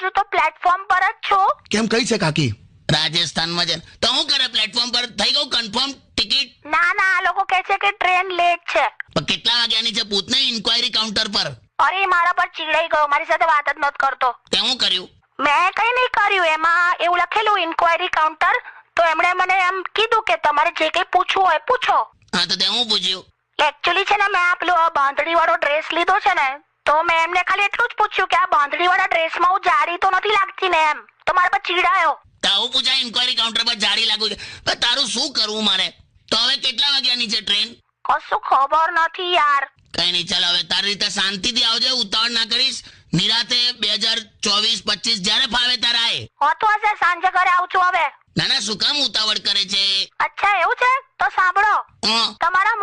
હજુ તો પ્લેટફોર્મ પર જ છું. કેમ કઈ છે કાકી? રાજસ્થાનમાં છે તો હું કરે પ્લેટફોર્મ પર થઈ ગયું કન્ફર્મ ટિકિટ? ના આ લોકો કહે છે કે ટ્રેન લેટ છે. પણ કેટલા વાગ્યાની છે પૂછને ઇન્ક્વાયરી કાઉન્ટર પર. અરે મારા પર ચીડાઈ ગયો, મારી સાથે વાત જ નથી કરતો. તે હું કર્યું? મેં કઈ નહીં કર્યું, એમાં એવું લખેલું ઇન્ક્વાયરી કાઉન્ટર, તો એમણે મને એમ કીધું કે તમારે જે કઈ પૂછવું હોય પૂછો. હા તો તે હું પૂછ્યું? એકચ્યુઅલી છે ને મેં આ પેલો બાંધણી વાળો ડ્રેસ લીધો છે ને, તો મેં એમને ખાલી એટલું જ પૂછ્યું કે આ બાંધણી વાળા ડ્રેસમાં હું જાડી તો નથી લાગતી ને એમ, તો મારા પર ચીડાયો. તાવું પૂછાય ઇન્ક્વાયરી કાઉન્ટર પર જાડી લાગુ છે? પણ તારું શું કરવું મારે? તો હવે કેટલા વાગ્યાની છે ટ્રેન? કશું ખબર નથી યાર. કઈ નહીં, ચાલ હવે તારી રીતે શાંતિથી આવજે, ઉતાવળ ના કરીશ. નિરાતે 2024-25 જ્યારે ફાવે ત્યારે આય. હોતું હશે, સાંજે ઘરે આવું છું હવે. ના શું કામ ઉતાવળ કરે છે? અચ્છા એવું છે, તો સાંભળો, હં. તમારા